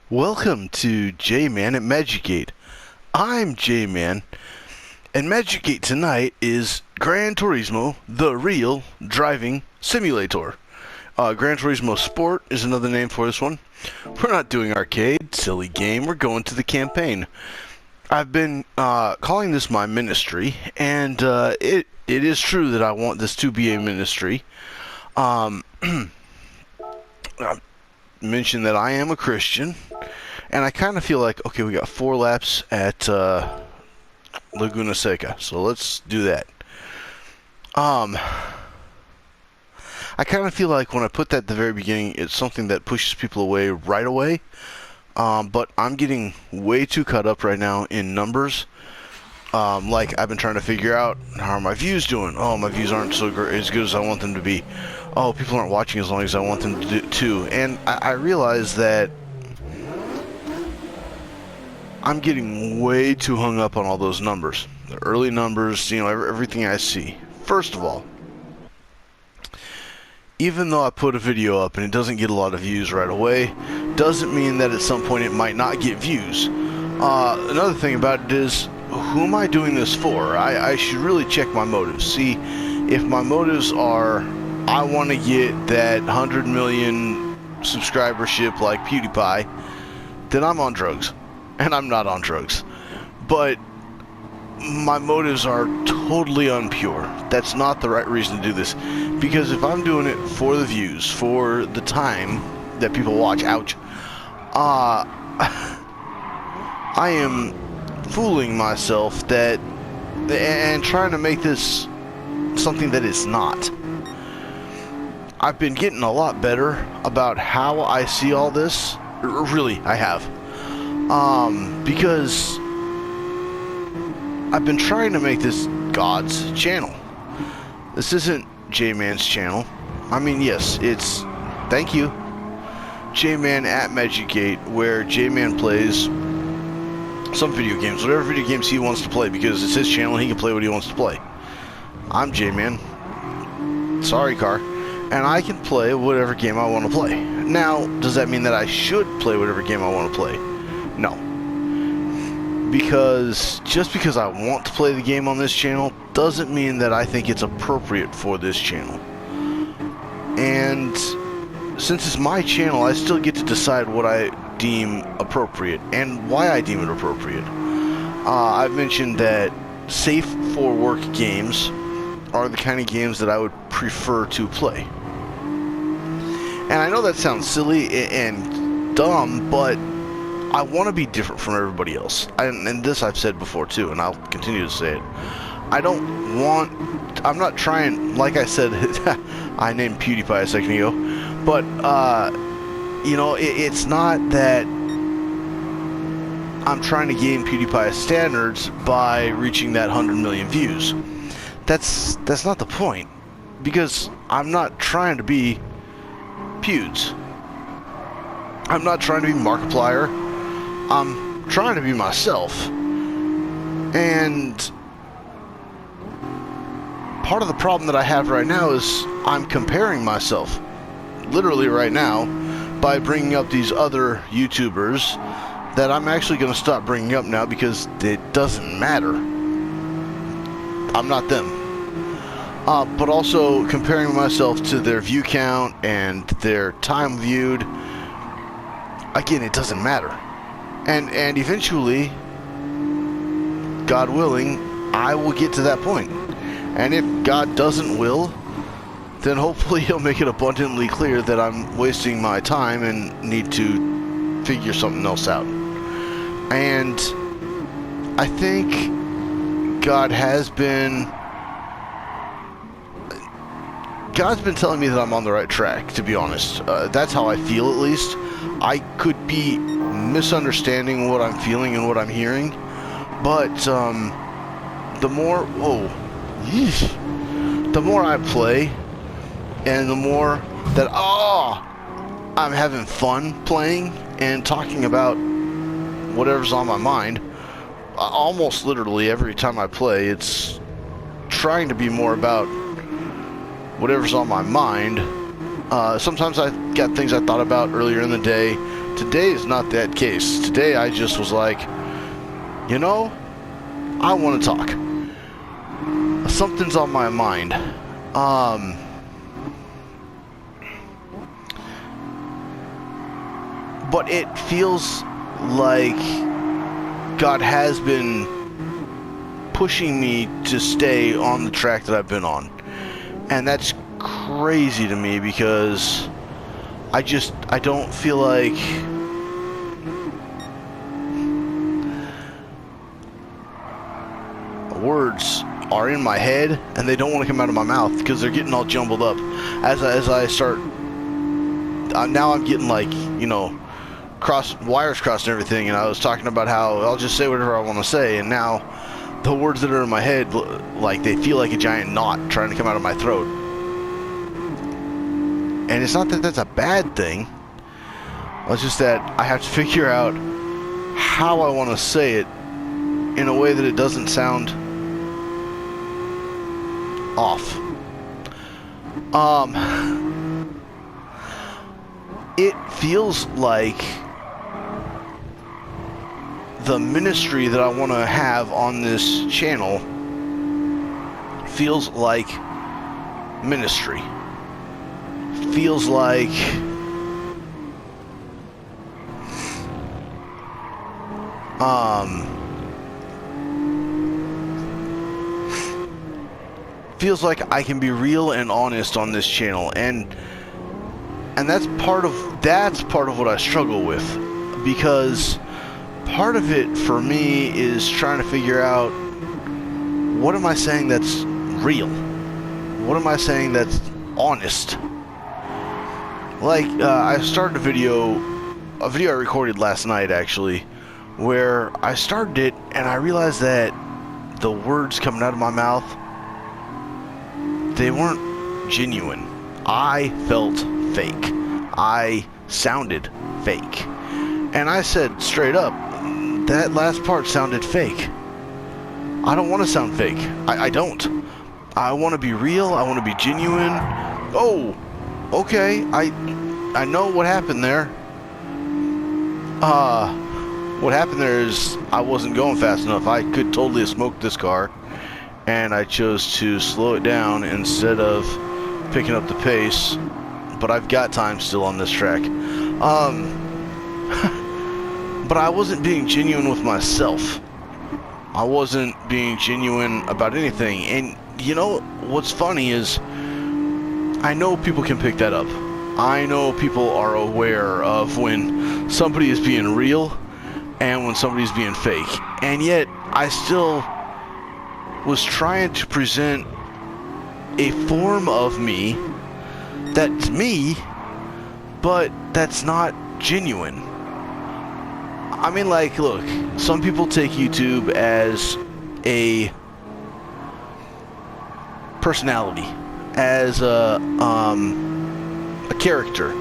Welcome to Jman and Magic Gate. I'm Jman, and Magic Gate tonight is Gran Turismo, the real driving simulator. Gran Turismo Sport is another name for this one. We're not doing arcade, silly game, we're going to the campaign. I've been calling this my ministry, and it is true that I want this to be a ministry. I mentioned that I am a Christian, and I kind of feel like, okay, we got 4 laps at Laguna Seca, so let's do that. I kind of feel like when I put that at the very beginning, it's something that pushes people away right away. But I'm getting way too caught up right now in numbers. Like, I've been trying to figure out, how are my views doing? Oh, my views aren't so great, as good as I want them to be. Oh, people aren't watching as long as I want them to. And I realize that I'm getting way too hung up on all those numbers. The early numbers, you know, everything I see. First of all, even though I put a video up and it doesn't get a lot of views right away, doesn't mean that at some point it might not get views. Another thing about it is, who am I doing this for? I should really check my motives. See, if my motives are, I want to get that 100 million subscribership like PewDiePie, then I'm on drugs. And I'm not on drugs. But my motives are totally unpure. That's not the right reason to do this. Because if I'm doing it for the views, for the time that people watch, ouch, I am fooling myself that, and trying to make this something that it's not. I've been getting a lot better about how I see all this. Really, I have. Because I've been trying to make this God's channel. This isn't Jman's channel. I mean, yes, it's, thank you, Jman at Magic Gate, where Jman plays some video games, whatever video games he wants to play, because it's his channel and he can play what he wants to play. I'm Jman. Sorry, car. And I can play whatever game I want to play. Now, does that mean that I should play whatever game I want to play? No. Because just because I want to play the game on this channel doesn't mean that I think it's appropriate for this channel. And since it's my channel, I still get to decide what I deem appropriate and why I deem it appropriate. I've mentioned that safe for work games are the kind of games that I would prefer to play. And I know that sounds silly and dumb, but I want to be different from everybody else. And this I've said before too, and I'll continue to say it. I'm not trying, like I said, I named PewDiePie a second ago, but, you know, it's not that I'm trying to gain PewDiePie standards by reaching that 100 million views. That's not the point, because I'm not trying to be Pewds. I'm not trying to be Markiplier. I'm trying to be myself. And part of the problem that I have right now is I'm comparing myself, literally right now, by bringing up these other YouTubers that I'm actually going to stop bringing up now because it doesn't matter. I'm not them. But also comparing myself to their view count and their time viewed. Again, it doesn't matter. And eventually, God willing, I will get to that point. And if God doesn't will, then hopefully he'll make it abundantly clear that I'm wasting my time and need to figure something else out. And I think God's been telling me that I'm on the right track, to be honest. That's how I feel, at least. I could be misunderstanding what I'm feeling and what I'm hearing, but the more I play, and the more that I'm having fun playing and talking about whatever's on my mind, almost literally every time I play, it's trying to be more about whatever's on my mind. Sometimes I got things I thought about earlier in the day, Today is not that case. Today I just was like, you know, I want to talk. Something's on my mind. But it feels like God has been pushing me to stay on the track that I've been on. And that's crazy to me because I don't feel like words are in my head and they don't want to come out of my mouth because they're getting all jumbled up. As I start, now I'm getting like, you know, wires crossed and everything, and I was talking about how I'll just say whatever I want to say, and now the words that are in my head, like, they feel like a giant knot trying to come out of my throat. And it's not that that's a bad thing. It's just that I have to figure out how I want to say it in a way that it doesn't sound off. It feels like the ministry that I want to have on this channel feels like ministry. Feels like feels like I can be real and honest on this channel, and that's part of what I struggle with, because part of it for me is trying to figure out, what am I saying that's real? What am I saying that's honest? Like, I started a video I recorded last night, actually, where I started it and I realized that the words coming out of my mouth, they weren't genuine. I felt fake. I sounded fake. And I said straight up, that last part sounded fake. I don't want to sound fake. I don't. I want to be real. I want to be genuine. Oh, okay. I know what happened there. What happened there is I wasn't going fast enough. I could totally have smoked this car, and I chose to slow it down instead of picking up the pace. But I've got time still on this track. But I wasn't being genuine with myself. I wasn't being genuine about anything. And you know what's funny is, I know people can pick that up. I know people are aware of when somebody is being real and when somebody's being fake. And yet, I still was trying to present a form of me that's me, but that's not genuine. I mean, like, look, some people take YouTube as a personality, as a character.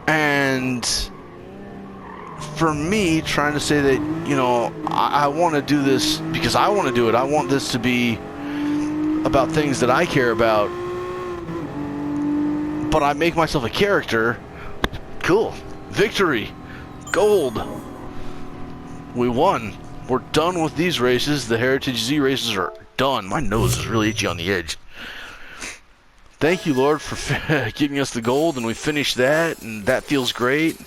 And for me, trying to say that, you know, I want to do this because I want to do it. I want this to be about things that I care about, but I make myself a character. Cool. Victory. Gold. We won. We're done with these races. The Heritage Z races are done. My nose is really itchy on the edge. Thank you, Lord, for giving us the gold, and we finished that, and that feels great.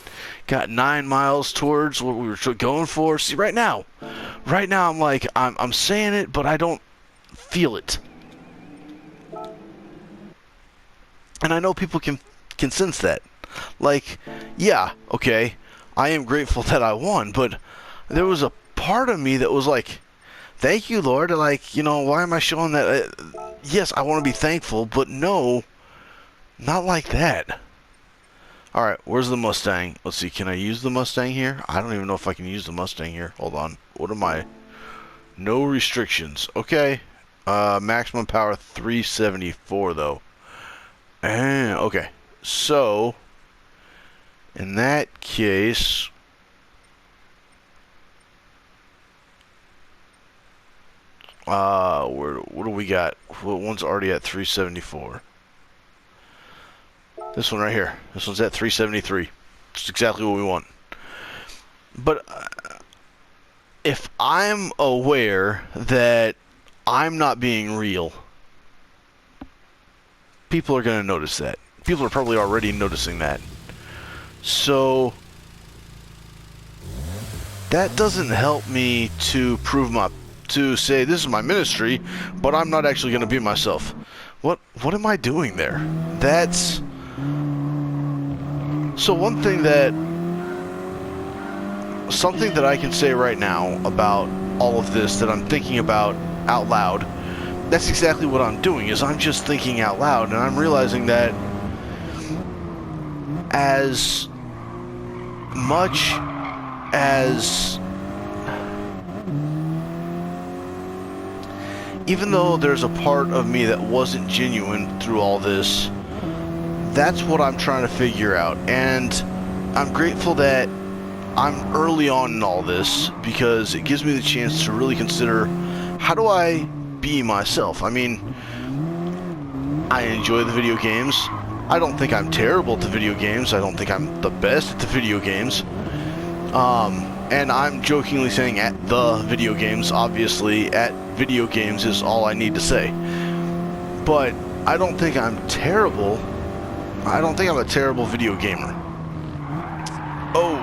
Got 9 miles towards what we were going for. See, right now I'm like, I'm saying it, but I don't feel it. And I know people can sense that. Like, yeah, okay, I am grateful that I won, but there was a part of me that was like, thank you, Lord. Like, you know, why am I showing that? Yes, I want to be thankful, but no, not like that. Alright, where's the Mustang? Let's see, can I use the Mustang here? I don't even know if I can use the Mustang here. Hold on. What am I? No restrictions. Okay. Maximum power 374, though. Okay. So, in that case, what do we got? What one's already at 374? This one right here. This one's at 373. It's exactly what we want. But if I'm aware that I'm not being real, people are going to notice that. People are probably already noticing that. So that doesn't help me to say this is my ministry, but I'm not actually going to be myself. What am I doing there? That's so something that I can say right now about all of this that I'm thinking about out loud. That's exactly what I'm doing, is I'm just thinking out loud, and I'm realizing that as much as, even though there's a part of me that wasn't genuine through all this, that's what I'm trying to figure out. And I'm grateful that I'm early on in all this, because it gives me the chance to really consider, how do I be myself? I mean, I enjoy the video games. I don't think I'm terrible at the video games. I don't think I'm the best at the video games. And I'm jokingly saying at the video games. Obviously, at video games is all I need to say. But I don't think I'm terrible. I don't think I'm a terrible video gamer. Oh,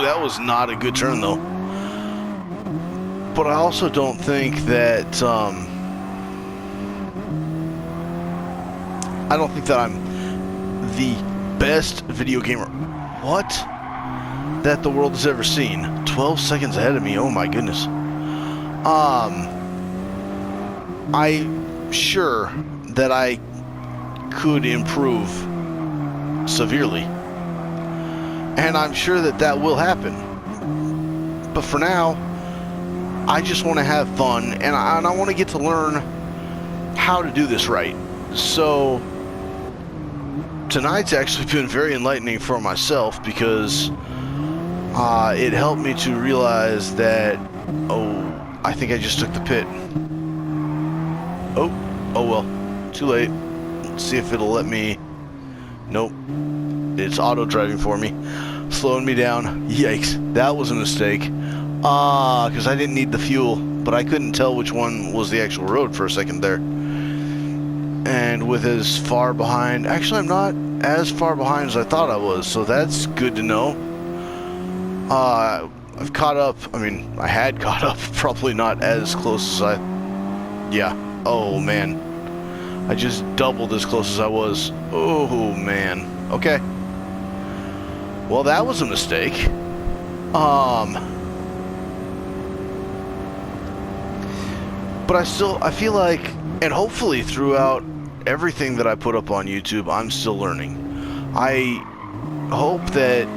that was not a good turn, though. But I also don't think that, I don't think that I'm the best video gamer. What? That the world has ever seen. 12 seconds ahead of me. Oh my goodness. I'm sure that I could improve severely. And I'm sure that that will happen. But for now, I just want to have fun, and I want to get to learn how to do this right. So tonight's actually been very enlightening for myself, because it helped me to realize that, I think I just took the pit. Oh well, too late. Let's see if it'll let me. Nope, it's auto driving for me, slowing me down. Yikes, that was a mistake. Because I didn't need the fuel, but I couldn't tell which one was the actual road for a second there. And with as far behind, actually I'm not as far behind as I thought I was, so that's good to know. I've caught up. I mean, I had caught up, probably not as close as yeah. Oh man, I just doubled as close as I was. Oh man. Okay. Well, that was a mistake. But I feel like, and hopefully throughout everything that I put up on YouTube, I'm still learning. I hope that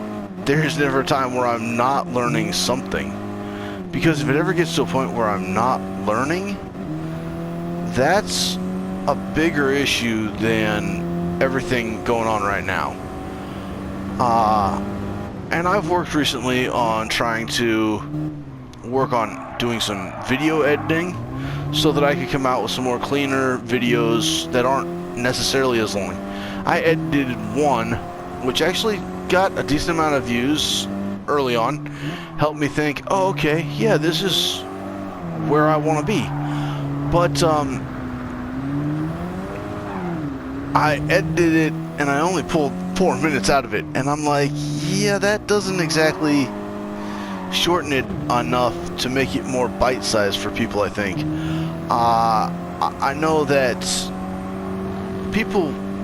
there's never a time where I'm not learning something. Because if it ever gets to a point where I'm not learning, that's a bigger issue than everything going on right now. And I've worked recently on trying to work on doing some video editing, so that I could come out with some more cleaner videos that aren't necessarily as long. I edited one, which actually got a decent amount of views early on. Helped me think, oh, okay, yeah, this is where I want to be. But I edited it, and I only pulled 4 minutes out of it. And I'm like, yeah, that doesn't exactly shorten it enough to make it more bite-sized for people, I think. I know that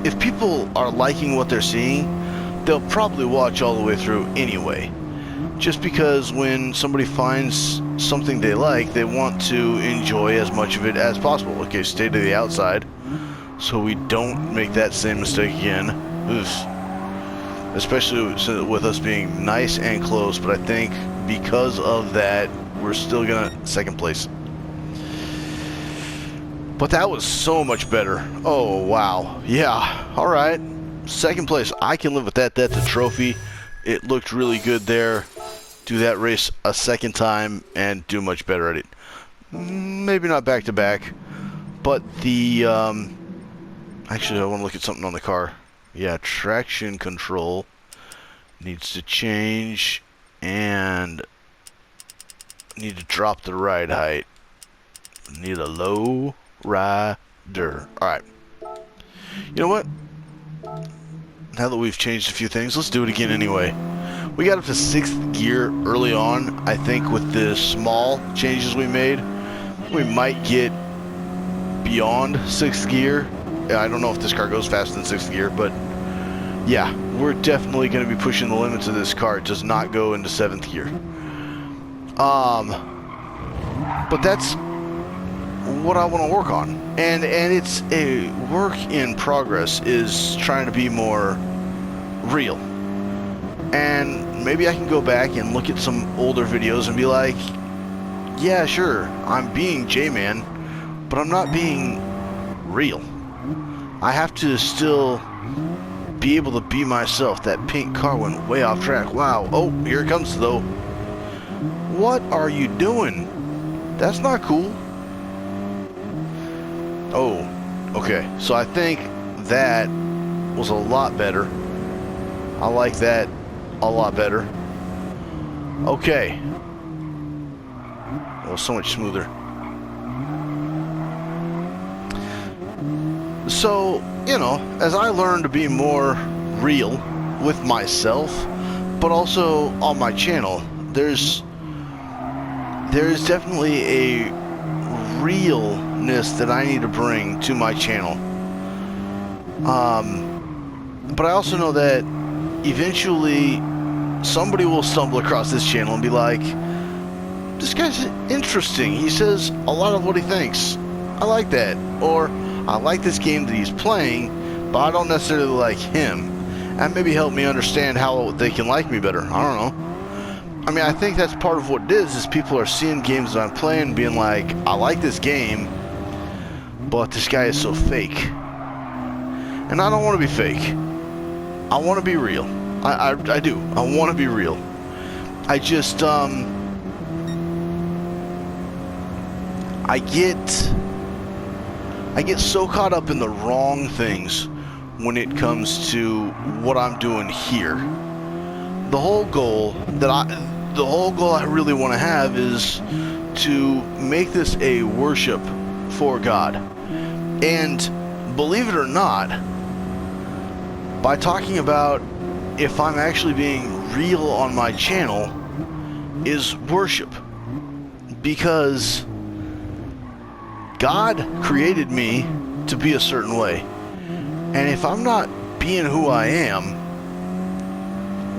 if people are liking what they're seeing, they'll probably watch all the way through anyway. Just because when somebody finds something they like, they want to enjoy as much of it as possible. Okay, stay to the outside, so we don't make that same mistake again. Oof. Especially with us being nice and close, but I think because of that, we're still gonna second place. But that was so much better. Oh, wow. Yeah, alright. Second place. I can live with that. That's a trophy. It looked really good there. Do that race a second time and do much better at it. Maybe not back to back. But the... Actually, I want to look at something on the car. Yeah, traction control. needs to change, and need to drop the ride height. Need a low rider. Alright. You know what? Now that we've changed a few things, let's do it again anyway. We got up to 6th gear early on. I think with the small changes we made, we might get beyond 6th gear. I don't know if this car goes faster than 6th gear, but yeah, we're definitely going to be pushing the limits of this car. It does not go into 7th gear. But that's what I want to work on, and it's a work in progress, is trying to be more real. And maybe I can go back and look at some older videos and be like, yeah, sure, I'm being Jman, but I'm not being real. I have to still be able to be myself. That pink car went way off track. Wow. Oh, here it comes though. What are you doing? That's not cool. Oh, okay. So I think that was a lot better. I like that a lot better. Okay. That was so much smoother. So, you know, as I learn to be more real with myself, but also on my channel, there's definitely a realness that I need to bring to my channel. But I also know that eventually somebody will stumble across this channel and be like, this guy's interesting. He says a lot of what he thinks. I like that. Or, I like this game that he's playing, but I don't necessarily like him. And maybe help me understand how they can like me better. I don't know. I mean, I think that's part of what it is people are seeing games that I'm playing, being like, I like this game, but this guy is so fake. And I don't want to be fake. I want to be real. I do. I want to be real. I just, I get so caught up in the wrong things when it comes to what I'm doing here. The whole goal I really want to have is to make this a worship for God. And believe it or not, by talking about if I'm actually being real on my channel is worship. Because God created me to be a certain way. And if I'm not being who I am,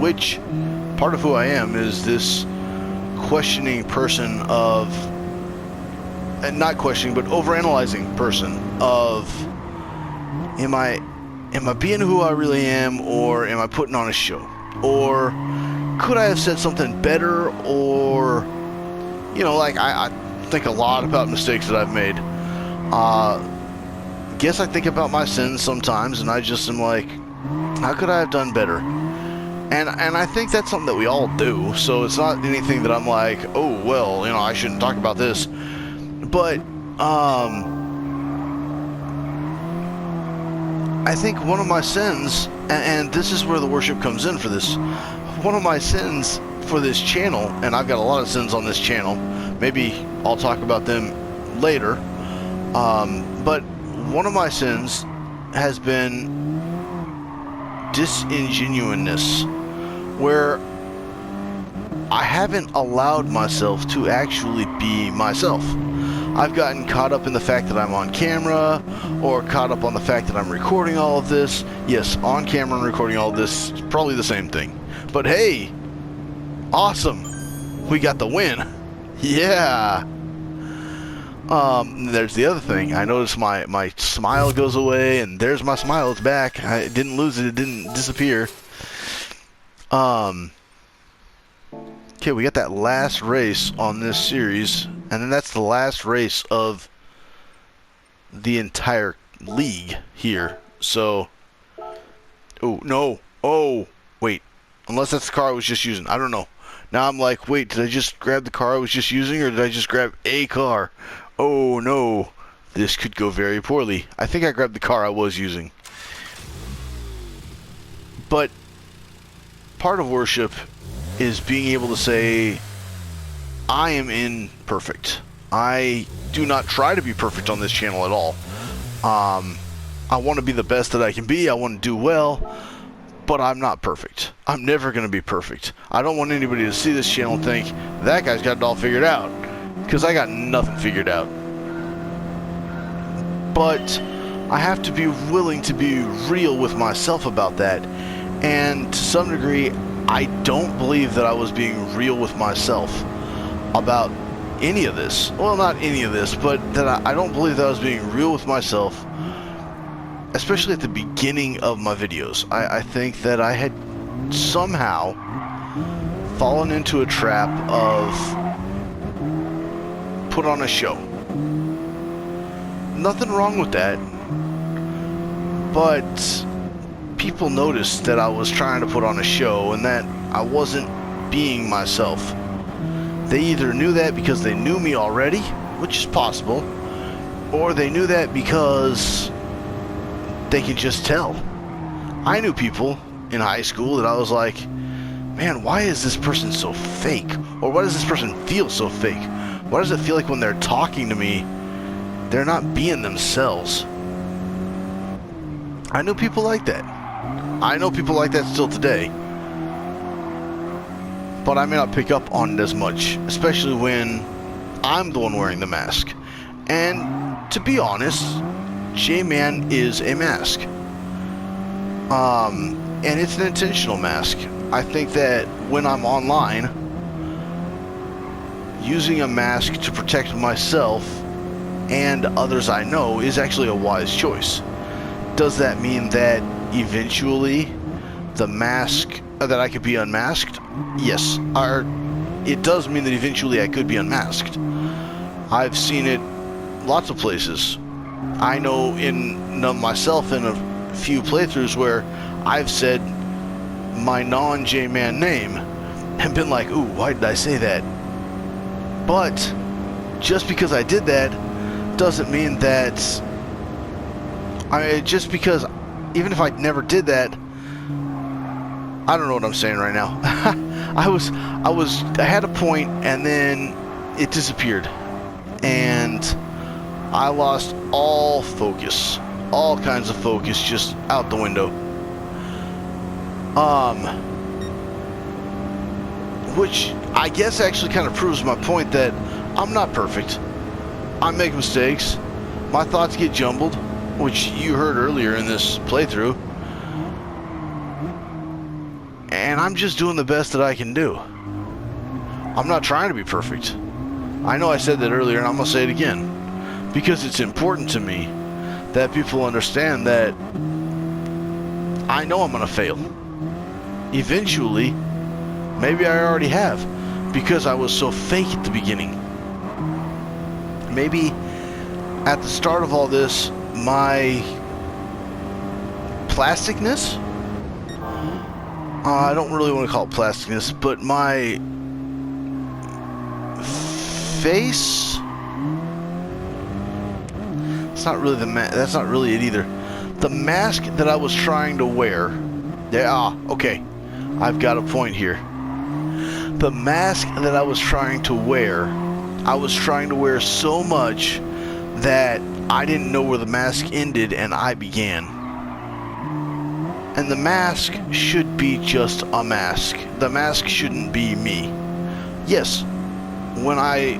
which part of who I am is this questioning person of, and not questioning, but overanalyzing person of, am I being who I really am, or am I putting on a show? Or could I have said something better? Or, you know, like I think a lot about mistakes that I've made. Guess I think about my sins sometimes, and I just am like, how could I have done better? And I think that's something that we all do, so it's not anything that I'm like, oh, well, you know, I shouldn't talk about this. But, I think one of my sins, and this is where the worship comes in for this, one of my sins for this channel, and I've got a lot of sins on this channel, maybe I'll talk about them later, but one of my sins has been disingenuousness, where I haven't allowed myself to actually be myself. I've gotten caught up in the fact that I'm on camera, or caught up on the fact that I'm recording all of this. Yes, on camera and recording all of this is probably the same thing. But hey, awesome, we got the win. Yeah. There's the other thing. I noticed my smile goes away, and there's my smile. It's back. I didn't lose it. It didn't disappear. Okay, we got that last race on this series, and then that's the last race of the entire league here. So, oh, no. Oh, wait. Unless that's the car I was just using. I don't know. Now I'm like, wait, did I just grab the car I was just using, or did I just grab a car? Oh no, this could go very poorly. I think I grabbed the car I was using. But part of worship is being able to say, I am imperfect. I do not try to be perfect on this channel at all. I want to be the best that I can be. I want to do well, but I'm not perfect. I'm never going to be perfect. I don't want anybody to see this channel and think, that guy's got it all figured out, because I got nothing figured out. But I have to be willing to be real with myself about that, and to some degree, I don't believe that I was being real with myself about any of this. Well, not any of this, but that I don't believe that I was being real with myself, especially at the beginning of my videos. I think that I had somehow fallen into a trap of put on a show. Nothing wrong with that, but people noticed that I was trying to put on a show and that I wasn't being myself. They either knew that because they knew me already, which is possible, or they knew that because they could just tell. I knew people in high school that I was like, man, why is this person so fake? Or why does this person feel so fake? Why does it feel like when they're talking to me, they're not being themselves? I knew people like that. I know people like that still today. But I may not pick up on it as much, especially when I'm the one wearing the mask. And to be honest, Jman is a mask. And it's an intentional mask. I think that when I'm online, using a mask to protect myself and others I know is actually a wise choice. Does that mean that eventually the mask, that I could be unmasked? Yes. It does mean that eventually I could be unmasked. I've seen it lots of places. I know in myself in a few playthroughs where I've said my non-Jman name and been like, ooh, why did I say that? But just because I did that doesn't mean that just because, even if I never did that, I don't know what I'm saying right now. I had a point and then it disappeared and I lost all focus, all kinds of focus just out the window. Which I guess actually kind of proves my point that I'm not perfect. I make mistakes. My thoughts get jumbled, which you heard earlier in this playthrough. And I'm just doing the best that I can do. I'm not trying to be perfect. I know I said that earlier and I'm going to say it again. Because it's important to me that people understand that I know I'm going to fail. Eventually, maybe I already have, because I was so fake at the beginning. Maybe at the start of all this, my plasticness, I don't really want to call it plasticness, but my face, it's not really that's not really it either. The mask that I was trying to wear, okay, I've got a point here. The mask that I was trying to wear, I was trying to wear so much that I didn't know where the mask ended and I began. And the mask should be just a mask. The mask shouldn't be me. Yes, when I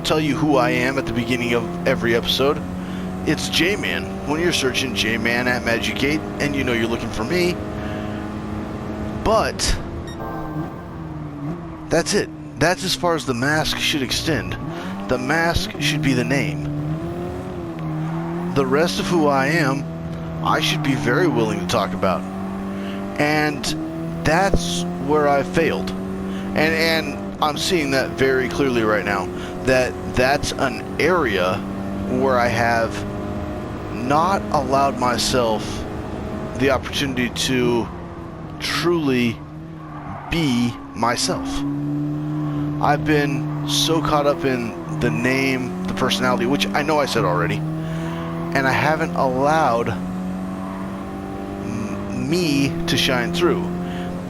tell you who I am at the beginning of every episode, it's Jman. When you're searching Jman at Magic Gate and you know you're looking for me. But that's it. That's as far as the mask should extend. The mask should be the name. The rest of who I am, I should be very willing to talk about. And that's where I failed. And I'm seeing that very clearly right now. That's an area where I have not allowed myself the opportunity to truly be myself. I've been so caught up in the name, the personality, which I know I said already, and I haven't allowed me to shine through.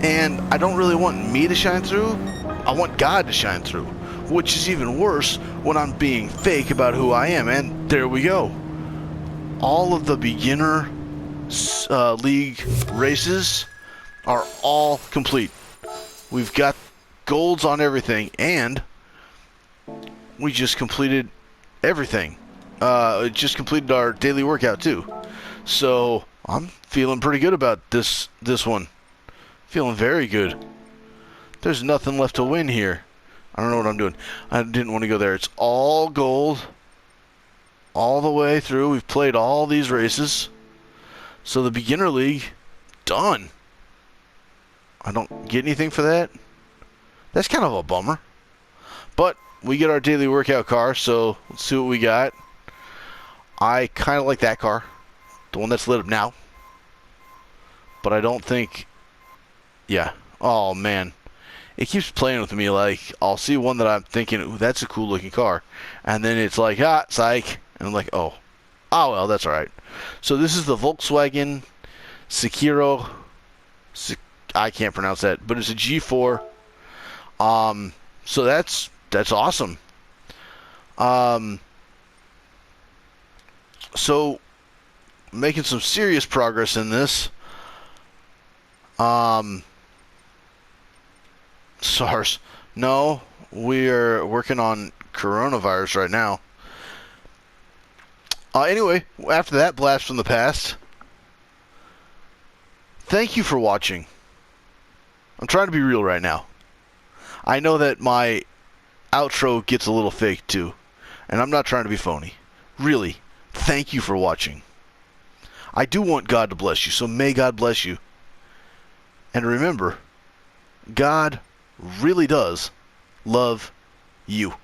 And I don't really want me to shine through. I want God to shine through, which is even worse when I'm being fake about who I am. And there we go. All of the beginner league races are all complete. We've got golds on everything, and we just completed everything. Just completed our daily workout too. So I'm feeling pretty good about this one. Feeling very good. There's nothing left to win here. I don't know what I'm doing. I didn't want to go there. It's all gold all the way through. We've played all these races. So the beginner league, done. I don't get anything for that. That's kind of a bummer. But we get our daily workout car, so let's see what we got. I kind of like that car. The one that's lit up now. But I don't think... Yeah. Oh, man. It keeps playing with me. Like, I'll see one that I'm thinking, ooh, that's a cool looking car. And then it's like, ah, psych. And I'm like, oh. Oh, well, that's alright. So this is the Volkswagen Sekiro. I can't pronounce that. But it's a G4. So that's awesome. So making some serious progress in this. SARS. No, we are working on coronavirus right now. Anyway, after that blast from the past, thank you for watching. I'm trying to be real right now. I know that my outro gets a little fake too, and I'm not trying to be phony. Really, thank you for watching. I do want God to bless you, so may God bless you. And remember, God really does love you.